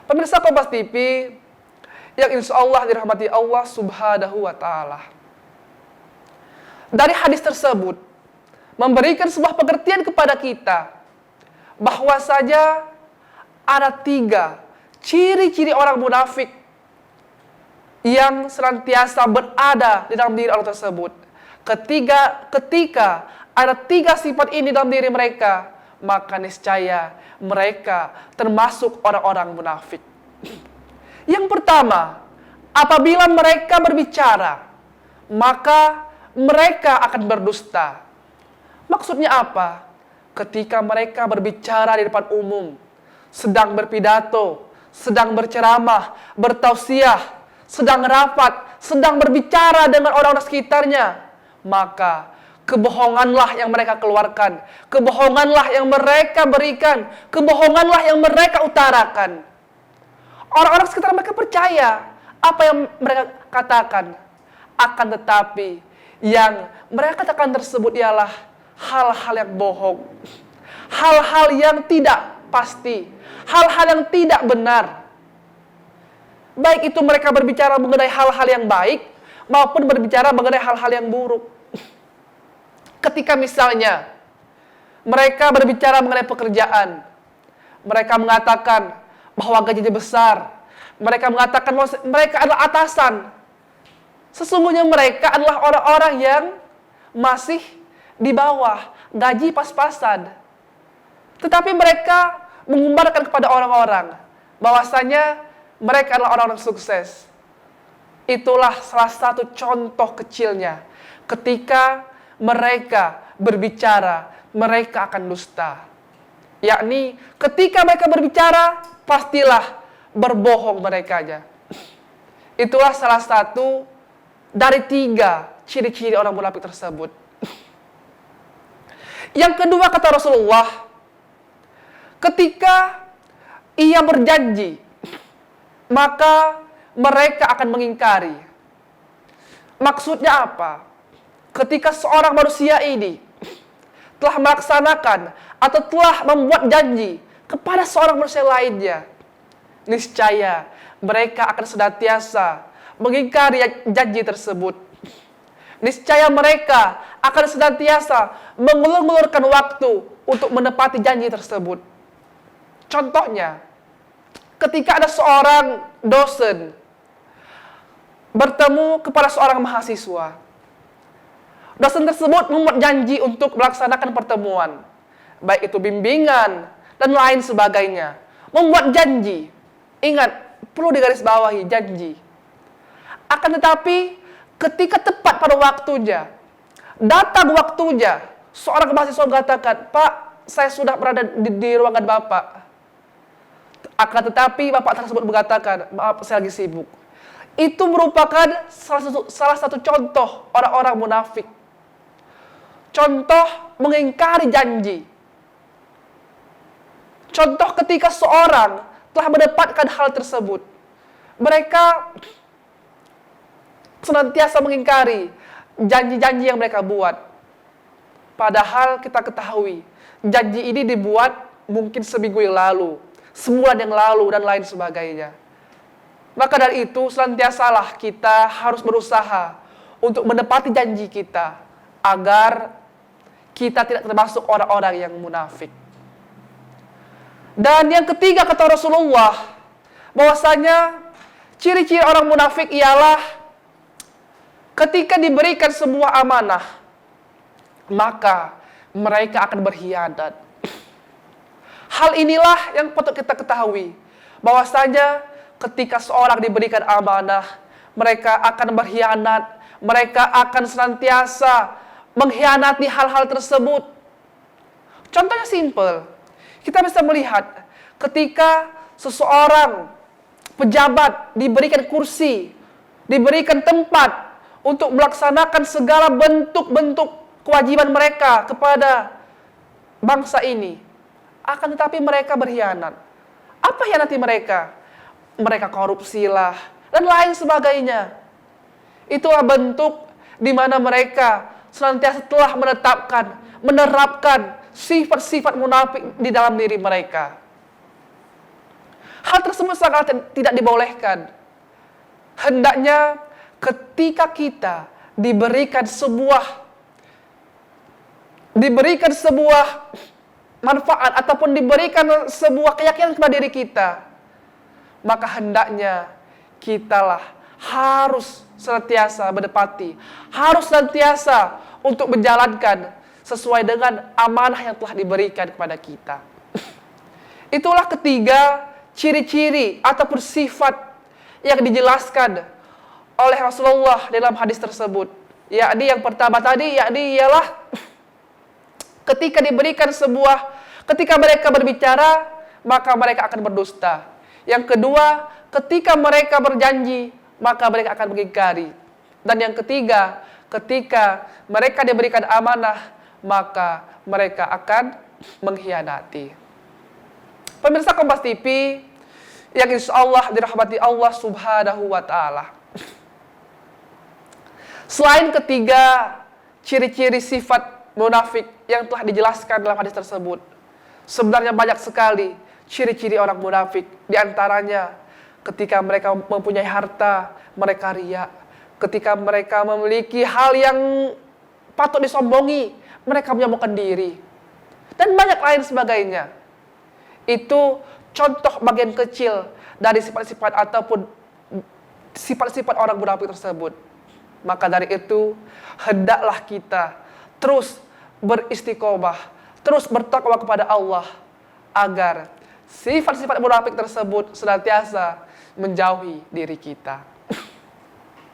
Pemirsa Kompas TV yang insya Allah dirahmati Allah Subhanahu wa Ta'ala. Dari hadis tersebut memberikan sebuah pengertian kepada kita bahwa saja ada 3 ciri-ciri orang munafik yang senantiasa berada di dalam diri orang tersebut. Ketika ada 3 sifat ini dalam diri mereka, maka niscaya mereka termasuk orang-orang munafik. Yang pertama, apabila mereka berbicara, maka mereka akan berdusta. Maksudnya apa? Ketika mereka berbicara di depan umum, sedang berpidato, sedang berceramah, bertausiah, sedang rapat, sedang berbicara dengan orang-orang sekitarnya, maka kebohonganlah yang mereka keluarkan, kebohonganlah yang mereka berikan, kebohonganlah yang mereka utarakan. Orang-orang sekitar mereka percaya apa yang mereka katakan. Akan tetapi yang mereka katakan tersebut ialah hal-hal yang bohong, hal-hal yang tidak pasti, hal-hal yang tidak benar. Baik itu mereka berbicara mengenai hal-hal yang baik maupun berbicara mengenai hal-hal yang buruk. Ketika misalnya mereka berbicara mengenai pekerjaan, mereka mengatakan bahwa gajinya besar, mereka mengatakan bahwa mereka adalah atasan. Sesungguhnya mereka adalah orang-orang yang masih di bawah, gaji pas-pasan. Tetapi mereka mengumbarkan kepada orang-orang bahwasanya mereka adalah orang-orang sukses. Itulah salah satu contoh kecilnya. Ketika mereka berbicara, mereka akan dusta. Yakni ketika mereka berbicara, pastilah berbohong mereka aja. Itulah salah satu dari 3 ciri-ciri orang munafik tersebut. Yang kedua kata Rasulullah, ketika ia berjanji, maka mereka akan mengingkari. Maksudnya apa? Ketika seorang manusia ini telah melaksanakan atau telah membuat janji kepada seorang manusia lainnya, niscaya mereka akan senantiasa mengingkari janji tersebut. Niscaya mereka akan senantiasa mengulur-ulurkan waktu untuk menepati janji tersebut. Contohnya, ketika ada seorang dosen bertemu kepada seorang mahasiswa, dosen tersebut membuat janji untuk melaksanakan pertemuan, baik itu bimbingan dan lain sebagainya. Membuat janji, ingat, perlu digarisbawahi janji. Akan tetapi, ketika tepat pada waktunya, datang waktunya, seorang mahasiswa mengatakan, "Pak, saya sudah berada di ruangan Bapak." Akan tetapi, Bapak tersebut mengatakan, "Maaf, saya lagi sibuk." Itu merupakan salah satu contoh orang-orang munafik. Contoh mengingkari janji. Contoh ketika seorang telah mendapatkan hal tersebut, mereka senantiasa mengingkari janji-janji yang mereka buat. Padahal kita ketahui, janji ini dibuat mungkin seminggu yang lalu, sebulan yang lalu, dan lain sebagainya. Maka dari itu, senantiasalah kita harus berusaha untuk menepati janji kita, agar kita tidak termasuk orang-orang yang munafik. Dan yang ketiga kata Rasulullah, bahwasanya ciri-ciri orang munafik ialah ketika diberikan sebuah amanah, maka mereka akan berkhianat. Hal inilah yang patut kita ketahui, bahwasanya ketika seorang diberikan amanah, mereka akan berkhianat, mereka akan senantiasa mengkhianati hal-hal tersebut. Contohnya simple. Kita bisa melihat ketika seseorang pejabat diberikan kursi, diberikan tempat untuk melaksanakan segala bentuk-bentuk kewajiban mereka kepada bangsa ini. Akan tetapi mereka berkhianat. Apa khianati mereka? Mereka korupsilah dan lain sebagainya. Itulah bentuk di mana mereka senantiasa telah menetapkan, menerapkan sifat-sifat munafik di dalam diri mereka. Hal tersebut sangat tidak dibolehkan. Hendaknya ketika kita diberikan sebuah manfaat ataupun diberikan sebuah keyakinan kepada diri kita, maka hendaknya kitalah harus senantiasa menepati, harus senantiasa untuk menjalankan sesuai dengan amanah yang telah diberikan kepada kita. Itulah ketiga ciri-ciri ataupun sifat yang dijelaskan oleh Rasulullah dalam hadis tersebut. Yakni yang pertama tadi, yakni ialah ketika mereka berbicara, maka mereka akan berdusta. Yang kedua, ketika mereka berjanji, maka mereka akan mengingkari. Dan yang ketiga, ketika mereka diberikan amanah, maka mereka akan mengkhianati. Pemirsa Kompas TV yang insya Allah dirahmati Allah Subhanahu wa Ta'ala. Selain ketiga ciri-ciri sifat munafik yang telah dijelaskan dalam hadis tersebut, sebenarnya banyak sekali ciri-ciri orang munafik. Di antaranya, ketika mereka mempunyai harta, mereka riya. Ketika mereka memiliki hal yang patut disombongi, mereka menyombongkan diri. Dan banyak lain sebagainya. Itu contoh bagian kecil dari sifat-sifat ataupun sifat-sifat orang munafik tersebut. Maka dari itu, hendaklah kita terus beristiqomah, terus bertakwa kepada Allah, agar sifat-sifat munafik tersebut senantiasa menjauhi diri kita.